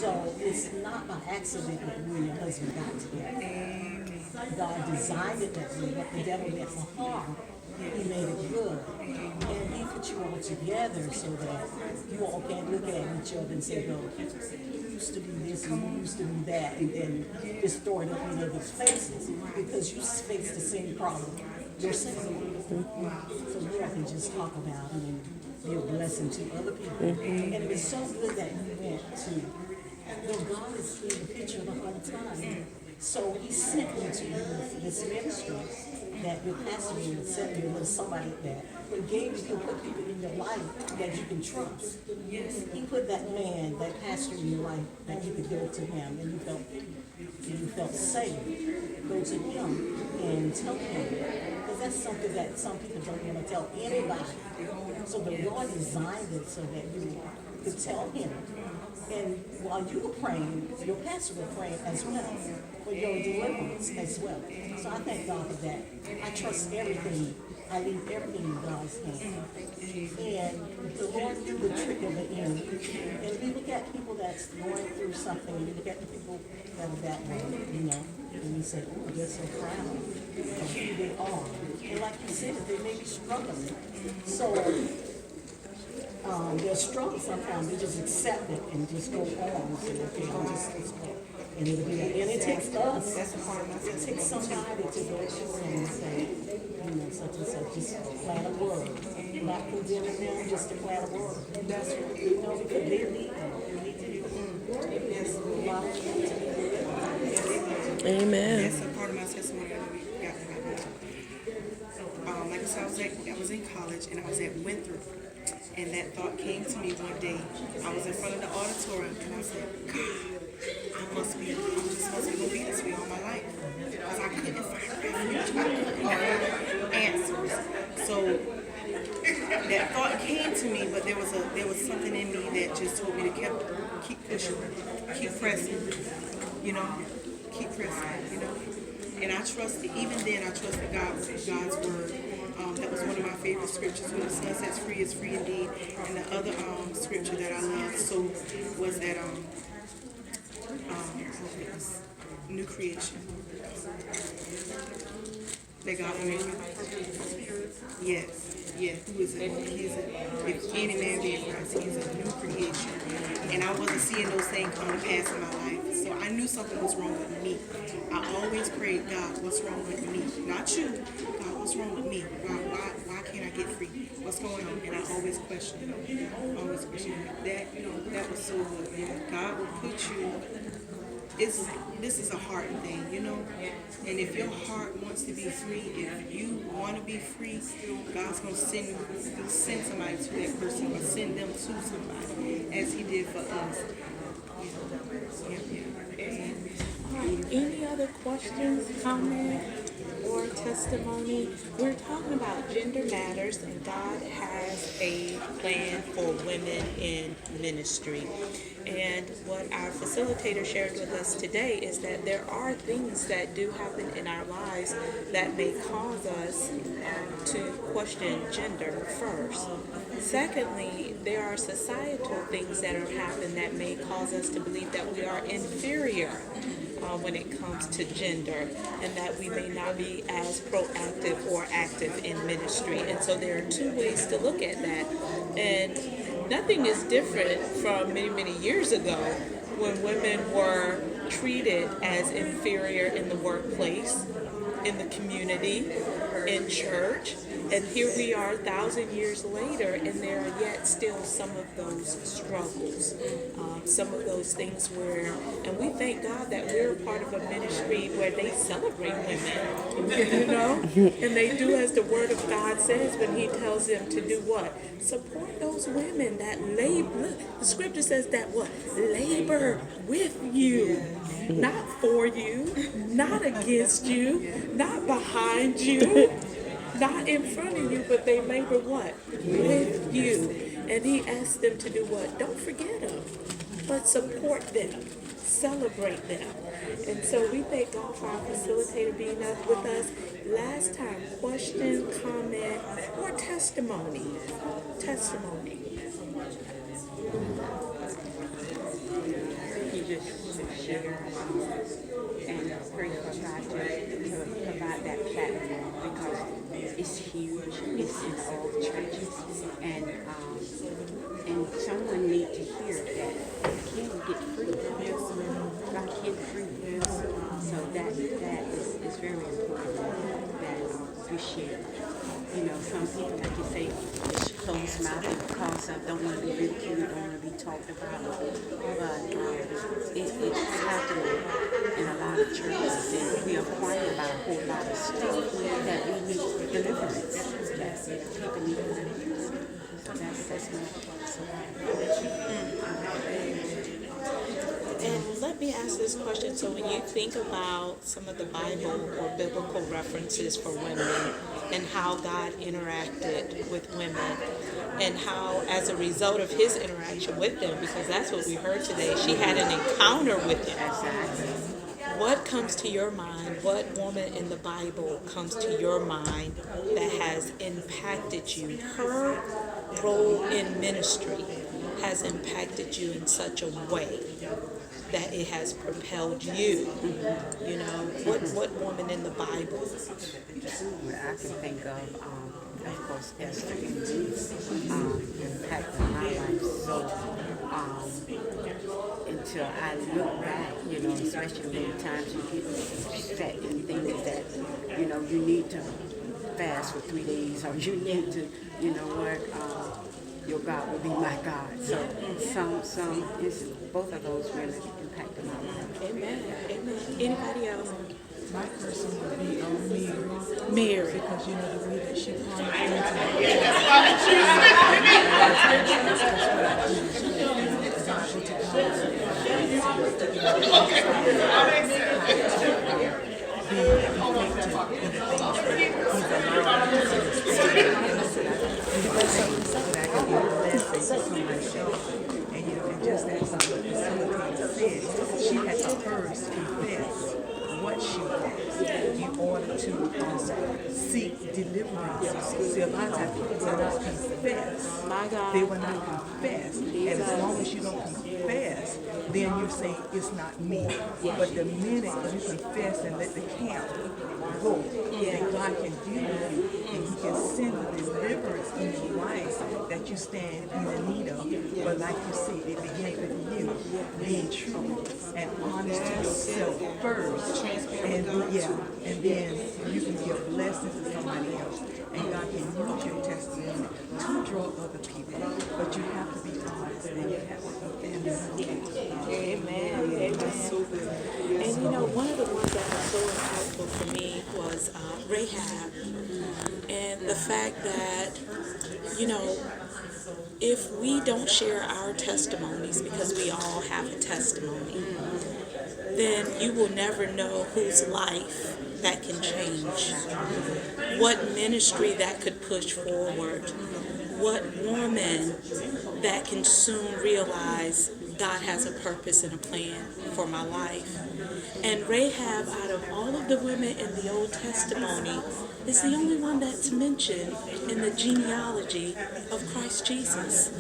So it's not by accident that you and your husband got together. God designed it that way, but the devil meant for harm. He made it good. And he put you all together so that you all can look at each other and say, no, you used to be this and you used to be that, and then just throw it up in other's faces because you face the same problem yourself. So you all can just talk about it and be a blessing to other people. And it was so good that you went to, God is in the picture the whole time. So he sent me to you this ministry that your pastor will send you with somebody that but gave you put people in your life that you can trust. Yes. He put that man, that pastor in your life that you could go to him and you felt safe. Go to him and tell him. Because that's something that some people don't want to tell anybody. So the Lord designed it so that you could tell him. And while you were praying, your pastor was praying as well for your deliverance as well. So I thank God for that. I trust everything. I leave everything in God's hands. And the Lord knew the trick of the enemy. And we look at people that's going through something, and we look at the people that are that way, and we say, oh, they're so proud of who they are. And like you said, they may be struggling. So they're struggling sometimes. They just accept it and just go on and say, okay, I'll just go. And it'll be like, and it takes us. It takes somebody to go to and say, such and such, just plant a word. Not condemning them, just to plant a word. That's what because they need them. They need to hear them. There's a lot of them to be delivered. Amen. That's a part of my testimony I got about. Like I said, I was in college and I was at Winthrop. And that thought came to me one day. I was in front of the auditorium and I said, God, I'm just supposed to be this way all my life. Because I couldn't find refuge. I couldn't find answers. So that thought came to me, but there was something in me that just told me to keep pushing, keep pressing, keep pressing, And I trusted, even then I trusted God's word. That was one of my favorite scriptures. When the Son sets free is free indeed. And the other scripture that I loved so was that new creation. That God will make you. Yes. Who is it? If any man be in Christ, he's a new creation. And I wasn't seeing those things come to pass in my life. So I knew something was wrong with me. I always prayed, God, what's wrong with me? Not you. God, what's wrong with me? Why can't I get free? What's going on? And I always questioned it. That was so good. God will put you. This is a heart thing, And if your heart wants to be free, if you want to be free, God's going to send somebody to that person or send them to somebody, as He did for us. Any other questions, comments, or testimony? We're talking about gender matters, and God has a plan for women in ministry. And what our facilitator shared with us today is that there are things that do happen in our lives that may cause us to question gender first. Secondly, there are societal things that are happening that may cause us to believe that we are inferior when it comes to gender, and that we may not be as proactive or active in ministry. And so there are two ways to look at that. And nothing is different from many, many years ago when women were treated as inferior in the workplace, in the community, in church. And here we are 1,000 years later, and there are yet still some of those struggles, some of those things where, and we thank God that we're a part of a ministry where they celebrate women, and they do as the Word of God says when He tells them to do what? Support those women that labor. The scripture says that what? Labor with you, not for you, not against you, not behind you. Not in front of you, but they labor what? With you. And He asked them to do what? Don't forget them, but support them, celebrate them. And so we thank God for our facilitator being up with us. Last time, question, comment, or testimony. Testimony. that platform because it's huge. It's in all the churches, and someone need to hear that you can get free. God can free you. So that is very important that we share. You know, some people, like you say, just close mouth because I don't want to be ridiculed, don't want to be talked about. But it's happening in a lot of churches, and we are quiet about a whole lot of stuff that we need deliverance. That people need deliverance. So that's my thoughts And let me ask this question. So when you think about some of the Bible or biblical references for women and how God interacted with women and how as a result of his interaction with them, because that's what we heard today, she had an encounter with him. Exactly. What comes to your mind? What woman in the Bible comes to your mind that has impacted you? Her role in ministry has impacted you in such a way that it has propelled you. You know, what woman in the Bible? Well, I can think of course, Esther impacted my life so until I look back, you know, especially many times you get set in things that, you know, you need to fast for 3 days or you need to, you know what, your God will be my God. So both of those really impacted my life. Amen. Amen. Anybody else? My person would be Mary. Mary. Because you know the way that she and you know, and just as said, she had to first confess what she was in order to seek deliverance. See, a lot of times people will not confess. My God. They will not confess. And as long as you don't confess, then you say it's not me. But the minute you confess and let the camp go, then God can deal with you and he can send the deliverance in your life that you stand in the need of. But like you said, it begins with you being true and honest to yourself first. And then you can be a blessing to somebody else. And God can use your testimony to draw other people. But you have to be honest and you have to be honest. Amen. Amen. And you know, one of the ones that was so impactful for me was Rahab. And the fact that, you know, if we don't share our testimonies, because we all have a testimony, then you will never know whose life that can change, what ministry that could push forward, what woman that can soon realize God has a purpose and a plan for my life. And Rahab, out of all of the women in the Old Testimony, is the only one that's mentioned in the genealogy of Christ Jesus,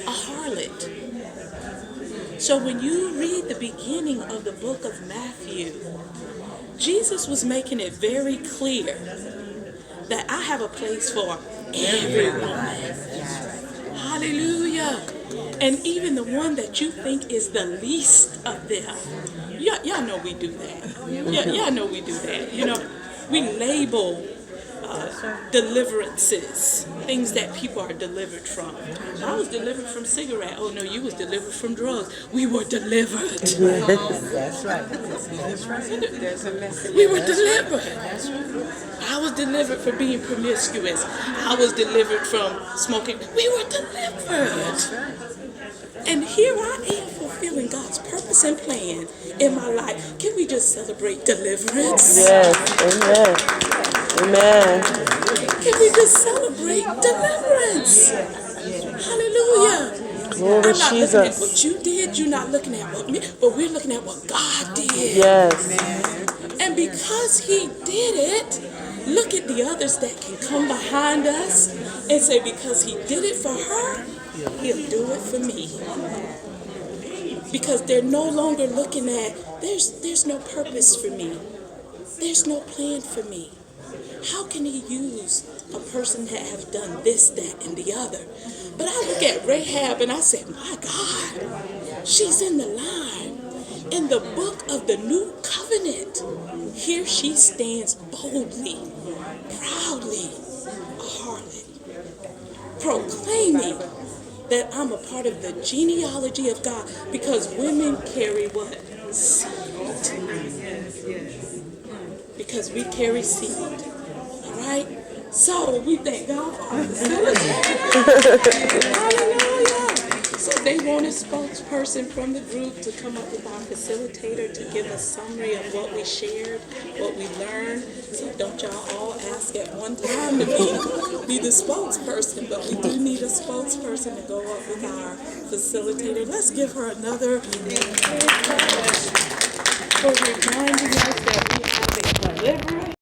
a harlot. So when you read the beginning of the book of Matthew, Jesus was making it very clear that I have a place for every woman. Hallelujah. And even the one that you think is the least of them. Y'all know we do that. Y'all know we do that. You know, we label deliverances, things that people are delivered from. I was delivered from cigarette. Oh no, you was delivered from drugs. We were delivered. That's right. That's right. We were delivered. I was delivered from being promiscuous. I was delivered from smoking. We were delivered. And here I am fulfilling God's purpose and plan in my life. Can we just celebrate deliverance? Yes, amen. Amen. Can we just celebrate deliverance? Hallelujah. Glory I'm not looking at Jesus. what you did. You're not looking at what me, but we're looking at what God did. Yes. And because he did it, look at the others that can come behind us and say, because he did it for her, he'll do it for me. Because they're no longer looking at, there's no purpose for me. There's no plan for me. how can he use a person that have done this, that, and the other? But I look at Rahab and I say, my God, she's in the line. In the book of the New Covenant, here she stands boldly, proudly, a harlot, proclaiming that I'm a part of the genealogy of God, because women carry what? Seed. Because we carry seed. All right? So we thank God for our facilitator. Hallelujah. So they want a spokesperson from the group to come up with our facilitator to give a summary of what we shared, what we learned. So don't y'all all ask at one time to be the spokesperson, but we do need a spokesperson to go up with our facilitator. Let's give her another for reminding us